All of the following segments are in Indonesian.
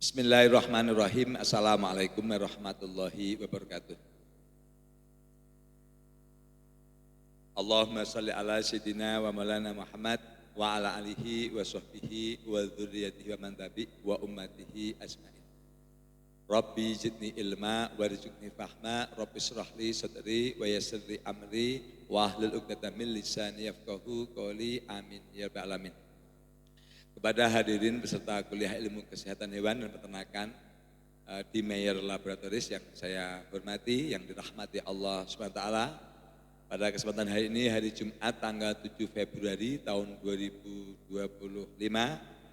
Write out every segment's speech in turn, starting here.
Bismillahirrahmanirrahim. Assalamualaikum warahmatullahi wabarakatuh. Allahumma salli ala sayyidina wa maulana Muhammad wa ala alihi wa sahbihi wa dzurriyyatihi wa man tabi wa ummatihi ajmain. Rabbi zidni ilma warzuqni fahma, Rabbi shrah li sadri wa yassir li amri wa hlul 'uqdatam min lisani yafqahu qawli. Amin ya rabbal alamin. Kepada hadirin peserta kuliah ilmu kesehatan hewan dan peternakan di Mayer Laboratories yang saya hormati, yang dirahmati Allah SWT. Pada kesempatan hari ini, hari Jumat tanggal 7 Februari tahun 2025,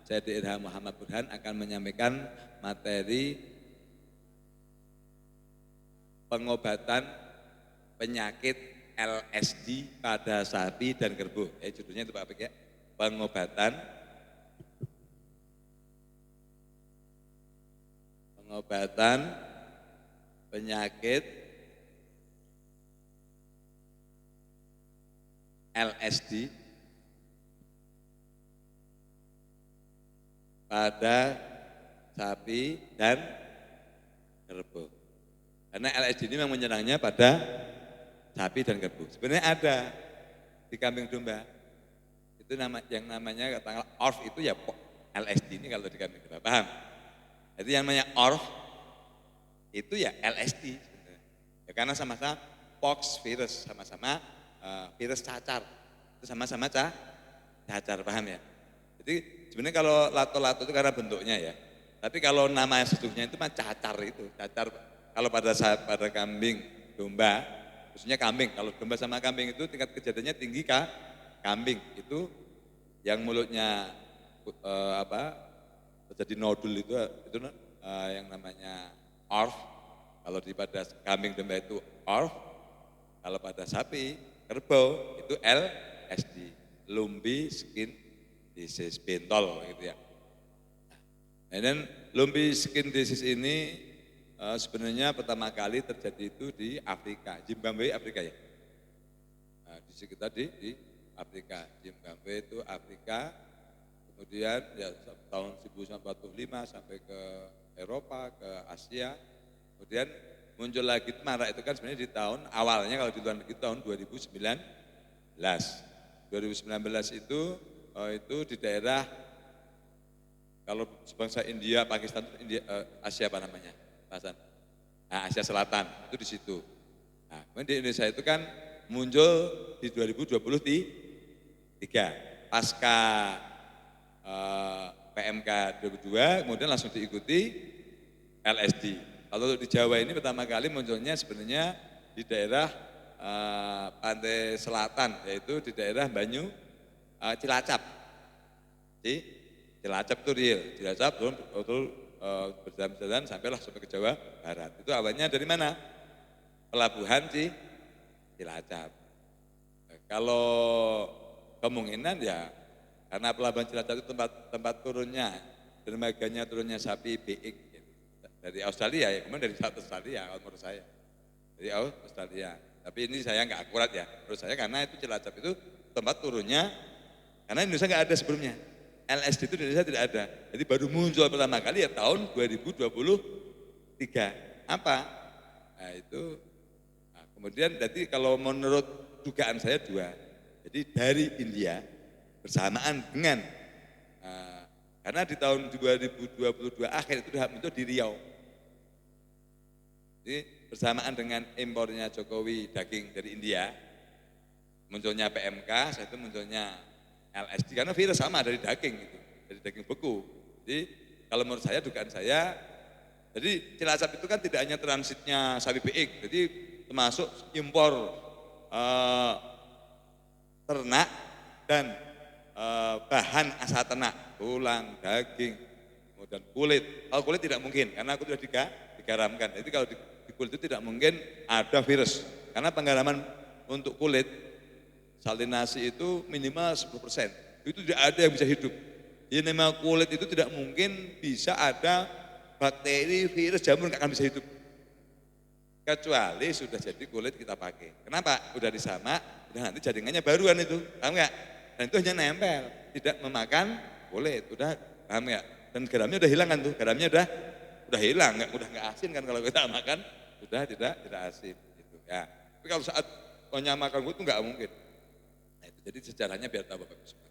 saya Dr. Muhammad Burhan akan menyampaikan materi pengobatan penyakit LSD pada sapi dan kerbau. Judulnya itu Pak Apik ya, pengobatan penyakit LSD pada sapi dan kerbau. Karena LSD ini memang menyerangnya pada sapi dan kerbau. Sebenarnya ada di kambing domba. Itu yang namanya katakanlah ORF itu ya LSD ini kalau di kambing domba. Paham? Jadi yang namanya ORF itu ya LSD sebenarnya. Ya, karena sama-sama pox virus, sama-sama virus cacar. Itu sama-sama cacar, paham ya? Jadi sebenarnya kalau lato-lato itu karena bentuknya ya. Tapi kalau nama sesungguhnya itu mah cacar itu. Cacar kalau pada kambing domba, khususnya kambing. Kalau domba sama kambing itu tingkat kejadiannya tinggi kambing. Itu yang mulutnya terjadi nodul itu yang namanya ORF. Kalau pada kambing domba itu ORF, kalau pada sapi kerbau itu LSD, lumpy skin disease, bentol gitu ya. Nah, dan lumpy skin disease ini sebenarnya pertama kali terjadi itu di Afrika, Zimbabwe Afrika ya. Nah, di sekitar di Afrika, Zimbabwe itu Afrika. Kemudian ya tahun 1945 sampai ke Eropa, ke Asia. Kemudian muncul lagi marak itu kan sebenarnya di tahun awalnya kalau di luar negeri tahun 2019. 2019 itu di daerah kalau bangsa India, Pakistan, India, Asia apa namanya? Nah, Asia Selatan itu di situ. Nah, kemudian di Indonesia itu kan muncul di 2023 pasca PMK 2002, kemudian langsung diikuti LSD. Kalau di Jawa ini pertama kali munculnya sebenarnya di daerah pantai selatan, yaitu di daerah Banyu Cilacap. Cilacap itu real, Cilacap betul berjalan-jalan sampailah sampai ke Jawa Barat. Itu awalnya dari mana? Pelabuhan Cilacap. Kalau kemungkinan ya karena pelabuhan Cilacap itu tempat turunnya, dermaganya turunnya sapi BX dari Australia ya, kemudian dari Australia menurut saya, dari Australia. Tapi ini saya nggak akurat ya, menurut saya karena itu Cilacap itu tempat turunnya, karena Indonesia nggak ada sebelumnya, LSD itu di Indonesia tidak ada, jadi baru muncul pertama kali ya tahun 2023. Apa? Nah itu, kemudian jadi kalau menurut dugaan saya dua, jadi dari India bersamaan dengan karena di tahun 2022 akhir itu sudah muncul di Riau. Jadi bersamaan dengan impornya Jokowi daging dari India, munculnya PMK, saya itu munculnya LSD karena virus sama dari daging itu, dari daging beku. Jadi kalau menurut saya dugaan saya, jadi Cilacap itu kan tidak hanya transitnya sapi BX, jadi termasuk impor ternak dan bahan asal ternak, tulang, daging, kemudian kulit. Kalau kulit tidak mungkin, karena aku sudah digaramkan. Jadi kalau di kulit itu tidak mungkin ada virus, karena penggaraman untuk kulit, salinasi itu minimal 10%. Itu tidak ada yang bisa hidup. Jadi memang kulit itu tidak mungkin bisa ada bakteri, virus, jamur nggak akan bisa hidup. Kecuali sudah jadi kulit kita pakai. Kenapa? Udah disamak, udah nanti jaringannya baruan itu, paham nggak? Dan itu hanya nempel, tidak memakan kulit, udah paham nggak? Dan garamnya udah hilang kan tuh, garamnya udah hilang, udah nggak asin kan kalau kita makan, sudah tidak asin gitu ya. Tapi kalau saat makan itu nggak mungkin. Nah, itu jadi sejarahnya biar tahu Bapak Ibu semua.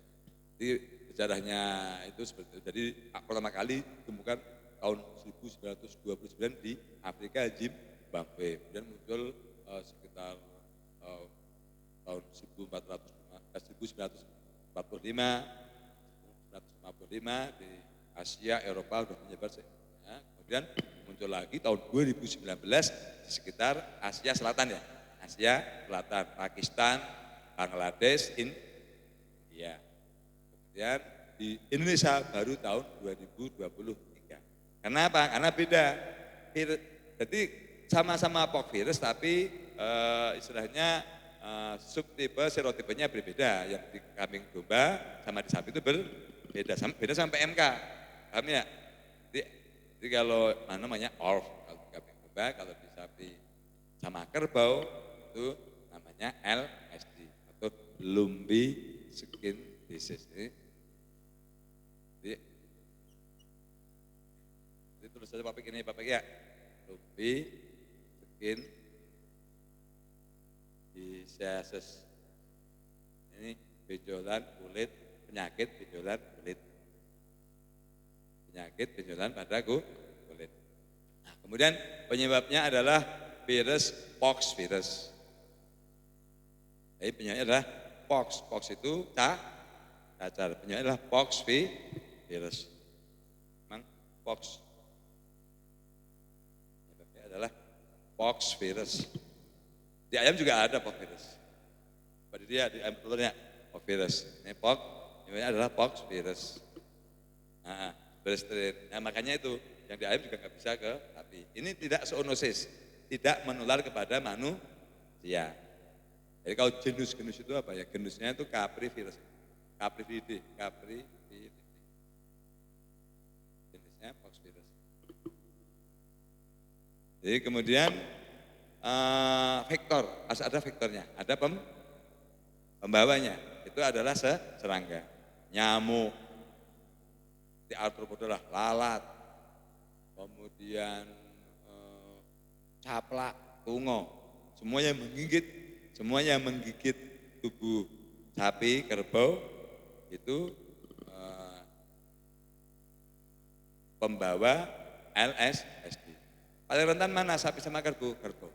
Jadi sejarahnya itu seperti itu. Jadi pertama kali ditemukan tahun 1929 di Afrika Zimbabwe. Kemudian muncul sekitar tahun 1945 di Asia, Eropa sudah menyebar. Kemudian muncul lagi tahun 2019 di sekitar Asia Selatan ya. Asia Selatan, Pakistan, Bangladesh, India. Kemudian di Indonesia baru tahun 2023. Kenapa? Karena beda. Jadi sama-sama virus tapi istilahnya subtipe serotipenya berbeda. Yang di kambing domba sama di sapi itu berbeda. Beda sampai MK. Paham ya? Jadi kalau namanya ORF kalau di kambing domba, kalau di sapi sama kerbau itu namanya LSD atau Lumbey Skin Disease. Jadi terus saja Bapak ini Bapak ya, Lumbey Skin Disease. Ini benjolan kulit, penyakit benjolan kulit. Penyakit benjolan pada kulit. Nah, kemudian penyebabnya adalah virus pox virus. Jadi penyebabnya adalah pox. Pox itu cacar. Penyebabnya adalah pox virus. Memang pox. Penyebabnya adalah pox virus. Di ayam juga ada pox virus. Pada dia di ayam telurnya pox virus. Ini pox, penyebabnya adalah pox virus. Nah, nah, makanya itu yang di ayam juga nggak bisa ke sapi. Ini tidak zoonosis, tidak menular kepada manusia. Jadi kalau genus itu apa ya? Genusnya itu Caprivirus, Caprivide. Jenisnya poxvirus. Jadi kemudian vektor, ada vektornya, ada pembawanya. Itu adalah serangga, nyamuk, di arthropoda adalah lalat, kemudian caplak, tungo, semuanya menggigit tubuh sapi, kerbau itu pembawa LSD. Paling rentan mana sapi sama kerbau? Kerbau.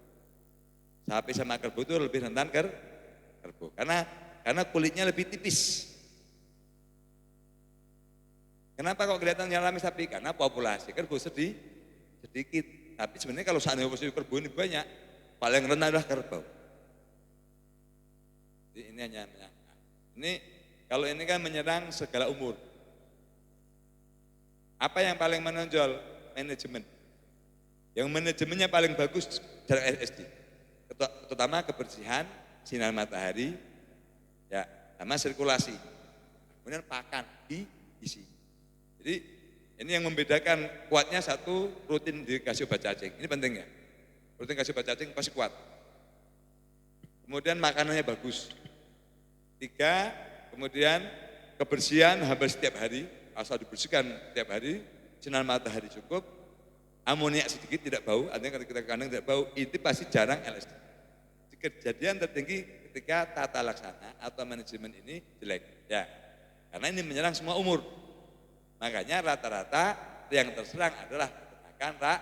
Sapi sama kerbau itu lebih rentan kerbau karena kulitnya lebih tipis. Kenapa kok kelihatan nyalami sapi? Karena populasi kerbau sedikit. Tapi sebenarnya kalau seandainya populasi kerbau ini banyak, paling rentan adalah kerbau. Jadi ini hanya kalau ini kan menyerang segala umur. Apa yang paling menonjol? Manajemen. Yang manajemennya paling bagus dari LSD. Terutama kebersihan, sinar matahari, ya, sama sirkulasi. Kemudian pakan diisi. Jadi ini yang membedakan kuatnya satu rutin dikasih obat cacing. Ini penting ya. Rutin kasih obat cacing pasti kuat. Kemudian makanannya bagus. 3, kemudian kebersihan hampir setiap hari, asal dibersihkan setiap hari, sinar matahari cukup, amoniak sedikit tidak bau, artinya kalau kita kandang tidak bau, itu pasti jarang LSD. Kejadian tertinggi ketika tata laksana atau manajemen ini jelek. Ya, karena ini menyerang semua umur. Makanya rata-rata yang terserang adalah peternakan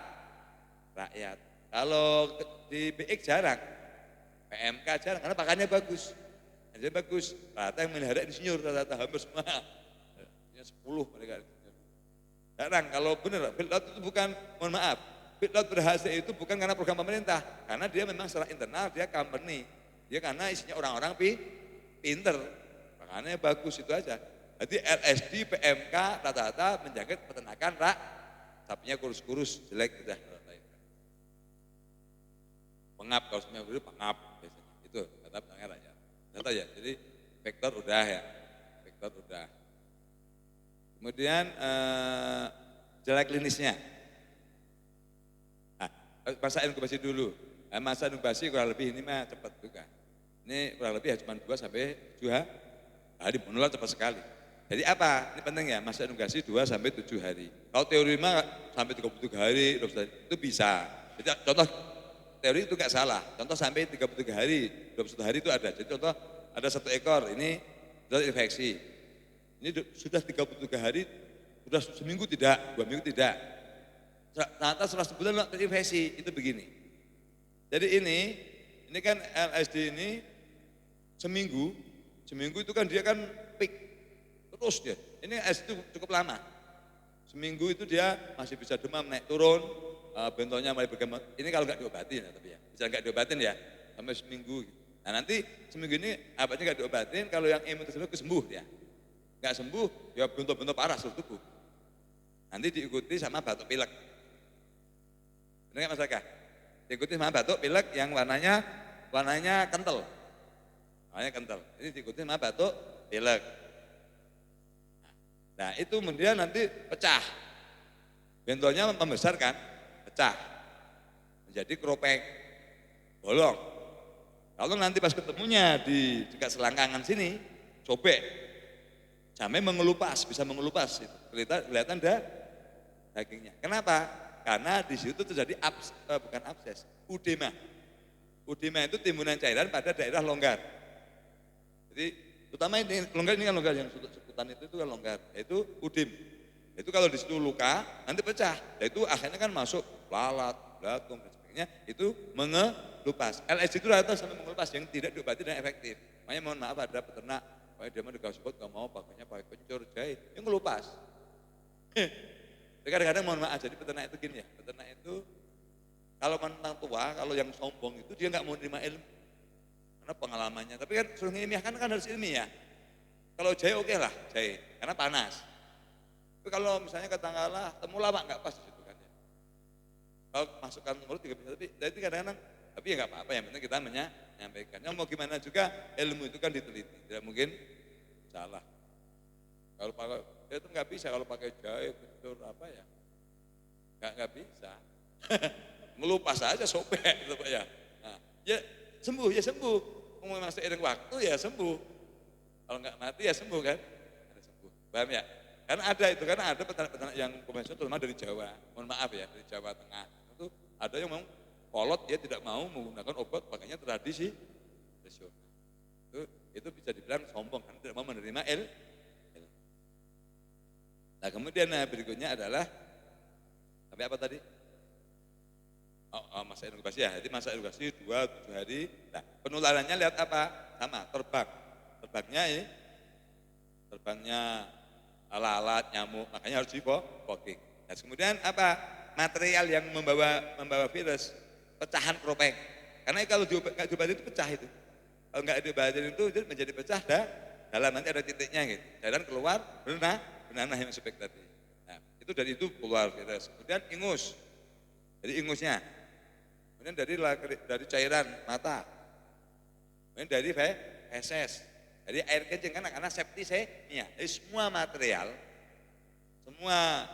rakyat. Kalau di BX jarang, PMK jarang, karena pakannya bagus. Jadi bagus, rata yang melihara insinyur, rata-rata hampir semua. 10 mereka insinyur. Jarang, kalau benar, feedlot itu bukan, mohon maaf, feedlot berhasil itu bukan karena program pemerintah, karena dia memang secara internal, dia company. Dia karena isinya orang-orang pinter, makanya bagus itu aja. Jadi LSD, PMK rata-rata menjangkit peternakan sapinya kurus-kurus, jelek udah. Pengap, kalau semuanya dulu pengap biasanya. Itu kata peternakan rakyat. Kata ya, jadi vektor udah ya, vektor udah. Kemudian jelek klinisnya. Nah, masa inkubasi dulu. Masa inkubasi kurang lebih ini mah cepat juga. Ini kurang lebih cuma 2 sampai 7 hari, menular cepat sekali. Jadi apa? Ini penting ya, masa edukasi 2 sampai 7 hari. Kalau teori mah sampai 33 hari, itu bisa. Jadi contoh teori itu gak salah. Contoh sampai 33 hari, 21 hari itu ada. Jadi contoh ada 1 ekor, ini sudah infeksi. Ini sudah 33 hari, sudah seminggu tidak, 2 minggu tidak. Ternyata setelah sebulan terinfeksi, itu begini. Jadi ini kan LSD ini seminggu itu kan dia kan peak, terus dia. Ini LSD itu cukup lama. Seminggu itu dia masih bisa demam, naik turun, bentuknya mulai berkembang. Ini kalau nggak diobatin ya, tapi ya, bisa nggak diobatin ya, sampai seminggu. Nah nanti seminggu ini abatnya nggak diobatin, kalau yang imun tersebut kesembuh ya, nggak sembuh ya bentuk-bentuk parah seluruh tubuh. Nanti diikuti sama batuk pilek. Benar nggak Mas Raka? Diikuti sama batuk pilek yang warnanya kental. Warnanya kental. Ini diikuti sama batuk pilek. Nah itu kemudian nanti pecah. Bentuknya membesar kan? Pecah. Menjadi keropeng. Bolong. Kalau nanti pas ketemunya di dekat selangkangan sini, sobek. Sampai mengelupas, bisa mengelupas. Kelihatan dagingnya. Kenapa? Karena di situ terjadi bukan abses, udema. Udema itu timbunan cairan pada daerah longgar. Jadi terutama ini kan longgar yang seputan itu kan longgar, yaitu udim. Itu kalau di situ luka, nanti pecah. Dan itu akhirnya kan masuk lalat, belatung dan sebagainya, itu mengelupas. LSD itu rata sampai mengelupas yang tidak diobati dan efektif. Makanya mohon maaf ada peternak, dia mah dikasih obat gak mau, pakainya pakai kencur, jahit, yang ngelupas. Kadang-kadang mohon maaf, jadi peternak itu gini ya, peternak itu kalau mentang tua, kalau yang sombong itu dia nggak mau terima ilmu. Karena pengalamannya, tapi kan suruh ilmiah kan harus ilmiah. Kalau jahe oke lah, jahe, karena panas. Tapi kalau misalnya katakanlah temulawak nggak pas di situ kan ya. Kalau masukkan mulut juga bisa, tapi jadi kadang-kadang, tapi ya nggak apa-apa, yang penting kita menyampaikan. Yang mau gimana juga ilmu itu kan diteliti, tidak mungkin salah. Kalau pakai itu nggak bisa, kalau pakai jahe, kencur apa ya, nggak bisa. Melupas aja sobek gitu Pak ya. Nah, ya sembuh. Mau seiring waktu ya sembuh. Kalau nggak mati ya sembuh kan? Ada sembuh. Paham ya? Karena ada peternak-peternak yang konvensional terutama dari Jawa. Mohon maaf ya, dari Jawa Tengah. Itu ada yang memang kolot, dia tidak mau menggunakan obat, pakainya tradisi. Itu bisa dibilang sombong karena tidak mau menerima ilmu. Nah kemudian berikutnya adalah sampai apa tadi? Masa edukasi ya, jadi masa edukasi 2-7 hari. Nah penularannya lihat apa? Sama, terbangnya lalat, nyamuk, makanya harus di-focking. Nah, kemudian apa? Material yang membawa virus, pecahan keropeng. Karena kalau diobatin itu pecah itu. Kalau nggak diobatin itu menjadi pecah dalam nanti ada titiknya gitu. Dan keluar benana yang suspek tadi. Nah, itu dari itu keluar virus. Kemudian ingus. Jadi ingusnya. Kemudian dari cairan mata. Kemudian dari feses. Jadi air kencing karena septisemia. Jadi semua material, semua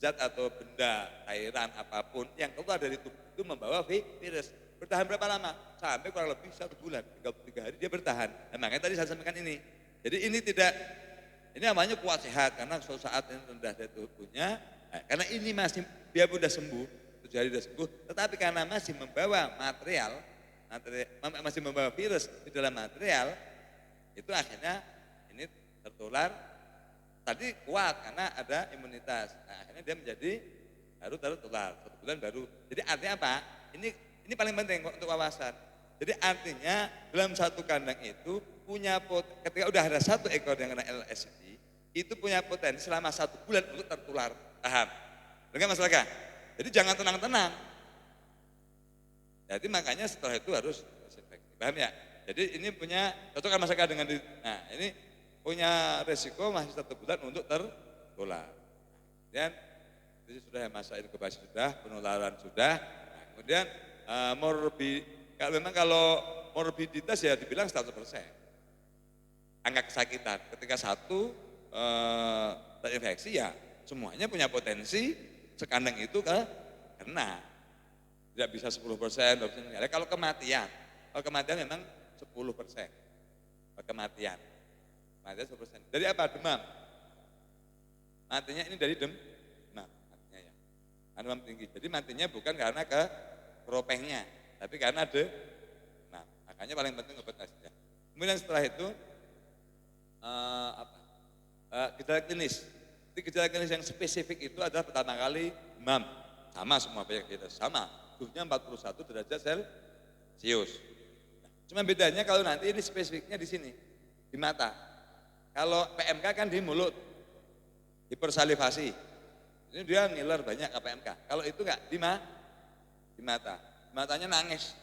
zat atau benda, cairan apapun yang keluar dari tubuh itu membawa virus. Bertahan berapa lama? Sampai kurang lebih 1 bulan, 33 hari dia bertahan. Nah, makanya tadi saya sampaikan ini. Jadi ini namanya kuat sehat karena suatu saat ini rendah dari tubuhnya. Nah, karena ini masih dia sudah sembuh, 7 hari sudah sembuh, tetapi karena masih membawa masih membawa virus di dalam material, itu akhirnya ini tertular. Tadi kuat karena ada imunitas. Nah, akhirnya dia menjadi baru tertular 1 bulan baru. Jadi artinya apa? Ini paling penting untuk wawasan. Jadi artinya dalam satu kandang itu ketika udah ada 1 ekor yang kena LSD, itu punya potensi selama 1 bulan untuk tertular. Paham? Dengar Mas Laka? Jadi jangan tenang-tenang. Jadi makanya setelah itu harus desinfeksi. Paham ya? Jadi ini punya cocok Mas Laka dengan ini punya resiko masih 1 bulan untuk tertular. Dan itu sudah masa inkubasi sudah, penularan sudah. Nah, kemudian kalau morbiditas ya dibilang 100%. Angka kesakitan ketika 1 terinfeksi ya semuanya punya potensi sekandang itu kena. Tidak bisa 10%, 20%. Kalau kematian memang 10% kematian. Matinya 10%. Dari apa? Demam. Matinya ini dari demam. Matinya ya. Demam tinggi. Jadi matinya bukan karena keropengnya, tapi karena demam. Makanya paling penting obat aja. Kemudian setelah itu gejala klinis. Jadi gejala klinis yang spesifik itu adalah pertama kali demam. Sama semua penyakit kita, sama. Suhunya 41 derajat Celcius. Cuma bedanya kalau nanti ini spesifiknya di sini, di mata. Kalau PMK kan di mulut, hipersalivasi. Ini dia ngiler banyak ke PMK. Kalau itu enggak di mata. Matanya nangis.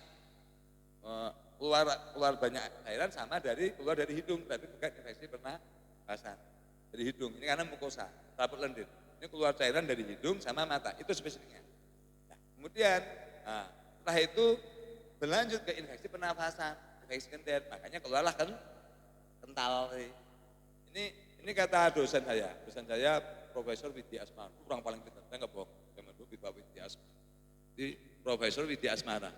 Keluar banyak cairan sama keluar dari hidung, tapi bukan infeksi pernafasan. Dari hidung, ini karena mukosa, rambut lendir. Ini keluar cairan dari hidung sama mata, itu spesifiknya. Nah, kemudian setelah itu berlanjut ke infeksi pernafasan, infeksi kendir, makanya keluarlah kental. Ini kata dosen saya Profesor Widya Asmara, orang paling pintar, saya nggak bohong, zaman dulu Pak Widya Asmara. Jadi Profesor Widya Asmara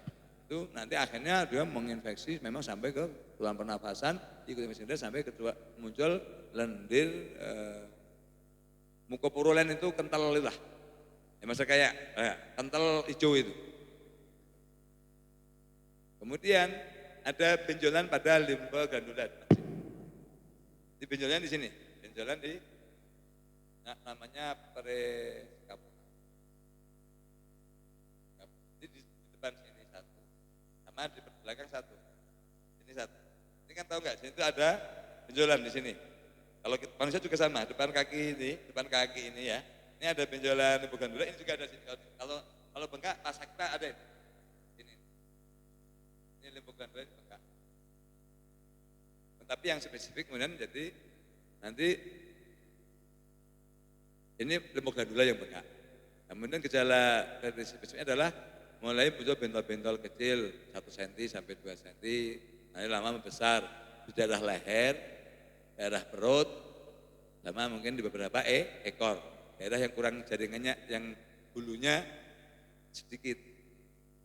itu nanti akhirnya dia menginfeksi memang sampai ke saluran pernafasan, ikut infeksi kendir sampai muncul lendir, mukopurulen itu kental lah, ya masa kayak kental hijau itu. Kemudian ada benjolan pada limpa glandular. Di benjolan di sini, benjolan di namanya periskapa. Di depan sini satu, sama di belakang satu. Ini satu. Ini kan tahu nggak? Sini itu ada benjolan di sini. Kalau manusia juga sama, depan kaki ini ya. Ini ada benjolan limpa glandular, ini juga ada sini. Kalau bengkak, pasak kita ada ini. Ini limpa glandular bengkak. Tapi yang spesifik kemudian jadi nanti ini limpa glandular yang bengkak. Kemudian gejala dari spesifiknya adalah mulai muncul bentol-bentol kecil 1 cm sampai 2 cm, nanti lama membesar di daerah leher, daerah perut, sama mungkin di beberapa ekor, daerah yang kurang jaringannya, yang bulunya sedikit.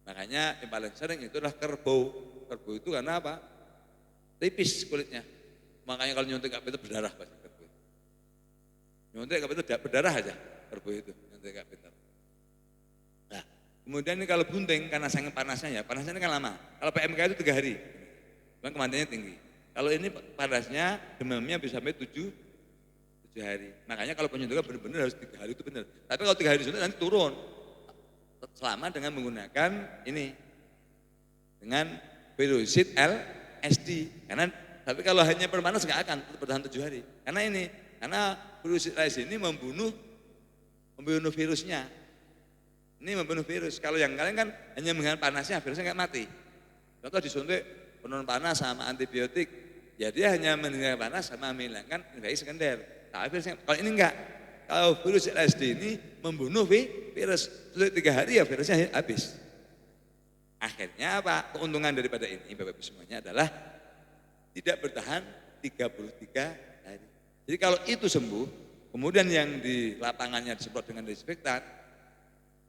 Makanya yang paling sering itu adalah kerbau. Kerbau itu karena apa? Tipis kulitnya. Makanya kalau nyuntik apa itu berdarah pasti kerbau. Nyuntik apa itu berdarah aja kerbau itu, nyuntik apa itu. Nah, kemudian ini kalau bunting karena saking panasnya ini kan lama. Kalau PMK itu 3 hari, kematiannya tinggi. Kalau ini panasnya, demamnya bisa sampai 7 hari. Makanya kalau penyuntikan benar-benar harus 3 hari itu benar. Tapi kalau 3 hari disuntik nanti turun. Selama dengan menggunakan ini, dengan virusid LSD. Tapi kalau hanya permanas nggak akan bertahan 7 hari. Karena virusid LSD ini membunuh virusnya. Ini membunuh virus. Kalau yang kalian kan hanya menggunakan panasnya, virusnya nggak mati. Contoh disuntik penurun panas sama antibiotik, ya dia hanya menghilangkan panas sama menghilangkan infeksi sekunder. Tapi virusnya, kalau ini enggak. Kalau virus LSD ini membunuh virus, 3 hari ya virusnya habis. Akhirnya apa? Keuntungan daripada ini Bapak Ibu semuanya adalah tidak bertahan 33 hari. Jadi kalau itu sembuh, kemudian yang di lapangannya disemprot dengan desinfektan,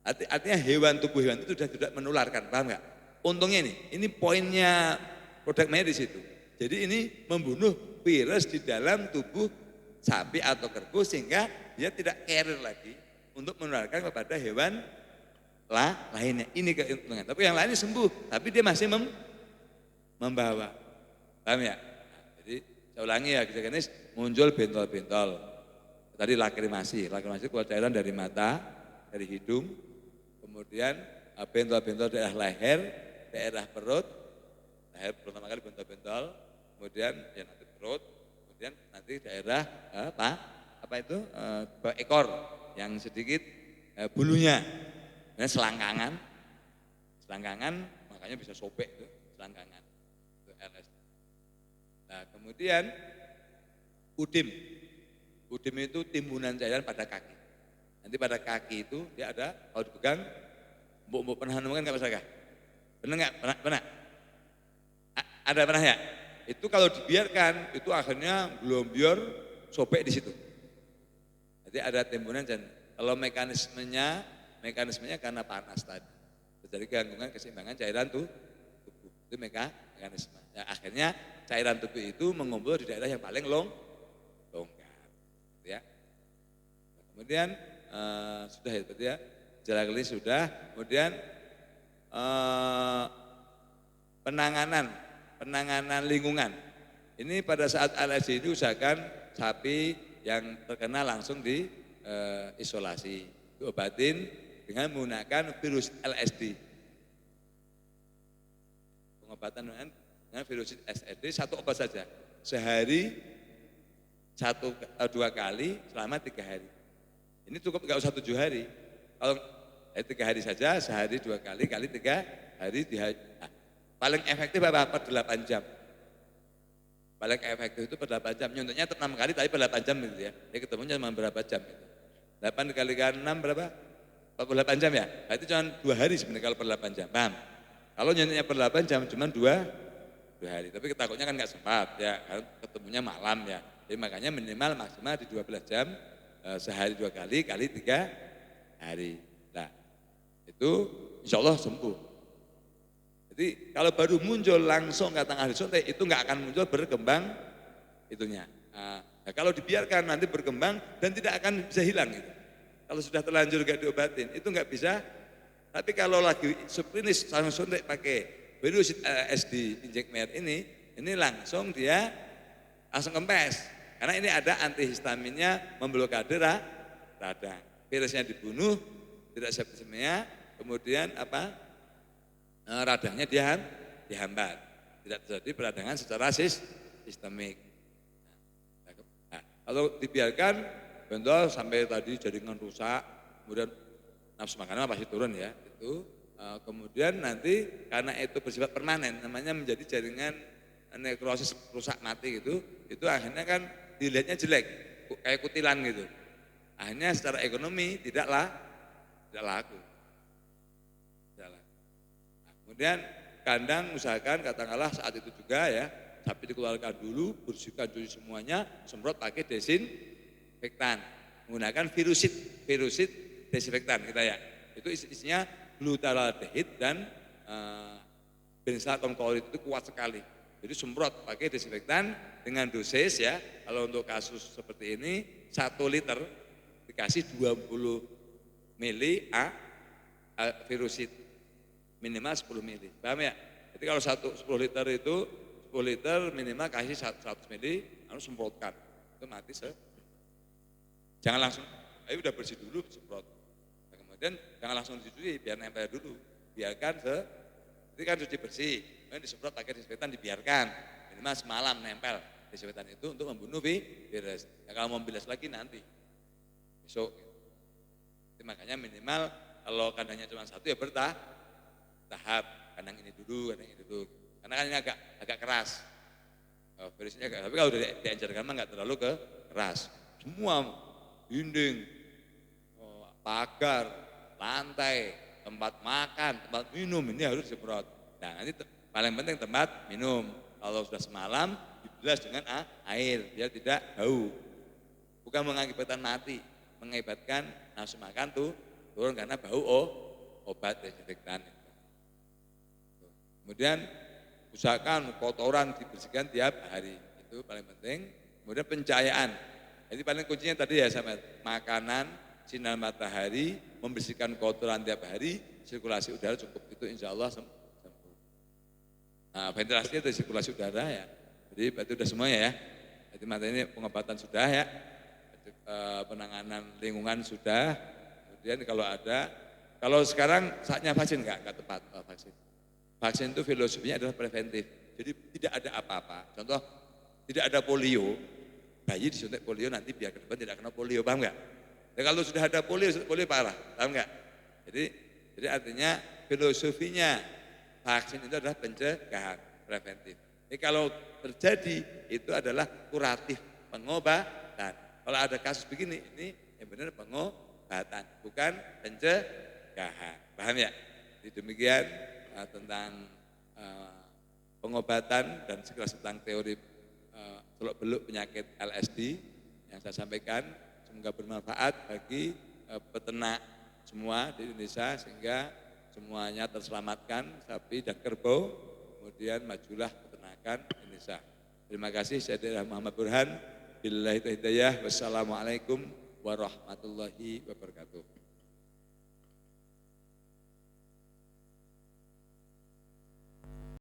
artinya tubuh hewan itu sudah tidak menularkan, paham nggak? Untungnya ini poinnya produk Maya di situ. Jadi ini membunuh virus di dalam tubuh sapi atau kerbau sehingga dia tidak carrier lagi untuk menularkan kepada hewan lainnya. Ini keuntungan. Tapi yang lainnya sembuh, tapi dia masih membawa. Paham ya? Nah, jadi saya ulangi ya, gejala klinis muncul bentol-bentol. Tadi lakrimasi keluar cairan dari mata, dari hidung, kemudian bentol-bentol daerah leher, daerah perut, leher pertama kali bentol-bentol, kemudian ya nanti perut, kemudian nanti daerah ekor yang sedikit bulunya, selangkangan, makanya bisa sobek itu selangkangan, itu LS. Nah kemudian udim itu timbunan cairan pada kaki. Nanti pada kaki itu dia ada, kalau dipegang, mbok pernah nemukan nggak Mas Raka? Pernah nggak? Pernah? Ada pernah ya? Itu kalau dibiarkan, itu akhirnya glombior sobek di situ. Jadi ada timbunan dan kalau mekanismenya karena panas tadi. Terjadi gangguan keseimbangan cairan tubuh. Itu mekanisme. Ya, akhirnya cairan tubuh itu mengumpul di daerah yang paling ya. Kemudian sudah ya berarti ya, gejala klinis sudah. Kemudian penanganan lingkungan. Ini pada saat LSD ini usahakan sapi yang terkena langsung diisolasi, diobatin dengan menggunakan virus LSD. Pengobatan dengan virus LSD satu obat saja, sehari 2 kali selama 3 hari. Ini cukup, nggak usah 7 hari. Kalau 3 hari saja, sehari 2 kali, kali 3 hari. Nah, paling efektif apa? Per 8 jam. Paling efektif itu per 8 jam. Nyuntiknya 6 kali, tapi per 8 jam gitu ya. Ya ketemunya cuma berapa jam gitu. 8 kali 6 berapa? 48 jam ya? Nah, itu cuma 2 hari sebenarnya kalau per 8 jam. Paham? Kalau nyuntiknya per 8 jam cuma 2 hari. Tapi ketakutnya kan nggak sempat ya, kan ketemunya malam ya. Jadi makanya minimal maksimal di 12 jam, sehari 2 kali, kali 3 hari. Nah, itu insya Allah sembuh. Jadi kalau baru muncul langsung kata ahli suntik itu nggak akan muncul berkembang itunya. Nah, kalau dibiarkan nanti berkembang dan tidak akan bisa hilang gitu. Kalau sudah terlanjur gak diobatin itu nggak bisa. Tapi kalau lagi subklinis langsung suntik pakai virus SD injekmer ini langsung dia langsung kempes. Karena ini ada antihistaminnya memblokade radang. Virusnya dibunuh, tidak septismia, kemudian radangnya dihambat. Tidak terjadi peradangan secara sistemik. Nah, kalau dibiarkan bentul sampai tadi jaringan rusak, kemudian nafsu makannya pasti turun ya. Itu kemudian nanti karena itu bersifat permanen, namanya menjadi jaringan nekrosis rusak mati gitu, itu akhirnya kan dilihatnya jelek, kayak kutilan gitu. Akhirnya secara ekonomi tidak laku. Nah, kemudian kandang usahakan katakanlah saat itu juga ya, sapi dikeluarkan dulu, bersihkan cuci semuanya, semprot pakai desinfektan, menggunakan virusid desinfektan kita ya. Itu isinya glutaraldehid dan benzoyl klorid itu kuat sekali. Jadi semprot pakai desinfektan dengan dosis ya, kalau untuk kasus seperti ini 1 liter dikasih 20 mili virusid, minimal 10 mili, paham ya? Jadi kalau 10 liter itu 10 liter minimal kasih 100 mili, lalu semprotkan, itu mati jangan langsung, ayo udah bersih dulu semprot. Nah, kemudian jangan langsung dicuci, biar nempel dulu, biarkan itu kan cuci bersih, kemudian disemprot pakai desinfektan, dibiarkan minimal semalam nempel desinfektan itu untuk membunuh virus. Ya, kalau mau bilas lagi nanti besok. Jadi makanya minimal kalau kandangnya cuma 1 ya bertahap, kandang ini dulu, karena kan ini agak keras virusnya, tapi kalau udah diencerkan mah nggak terlalu keras. Semua dinding, pagar, lantai, tempat makan, tempat minum ini harus disemprot. Nah, nanti paling penting tempat minum. Kalau sudah semalam dibilas dengan air biar tidak bau. Bukan mengakibatkan mati, mengakibatkan nafsu makan turun karena bau obat desinfektan. Kemudian usahakan kotoran dibersihkan tiap hari, itu paling penting. Kemudian pencahayaan. Jadi paling kuncinya tadi ya sama makanan, sinar matahari, membersihkan kotoran tiap hari, sirkulasi udara cukup, itu insya Allah sembuh. Nah, ventilasinya itu sirkulasi udara ya. Jadi itu sudah semuanya ya. Jadi materi ini pengobatan sudah ya, penanganan lingkungan sudah. Kemudian kalau sekarang saatnya vaksin nggak tepat vaksin. Vaksin itu filosofinya adalah preventif. Jadi tidak ada apa-apa. Contoh tidak ada polio, bayi disuntik polio nanti biar ke depan tidak kena polio, paham nggak? Ya, kalau sudah ada polio parah, paham nggak? Jadi artinya filosofinya vaksin itu adalah pencegahan, preventif. Jadi kalau terjadi itu adalah kuratif, pengobatan. Kalau ada kasus begini, ini yang benar pengobatan, bukan pencegahan. Paham ya? Jadi demikian tentang pengobatan dan sekilas tentang teori seluk-beluk penyakit LSD yang saya sampaikan. Semoga bermanfaat bagi peternak semua di Indonesia sehingga semuanya terselamatkan, sapi dan kerbau, kemudian majulah peternakan Indonesia. Terima kasih, saya Muhammad Burhan, Billahi hidayah. Wassalamualaikum warahmatullahi wabarakatuh.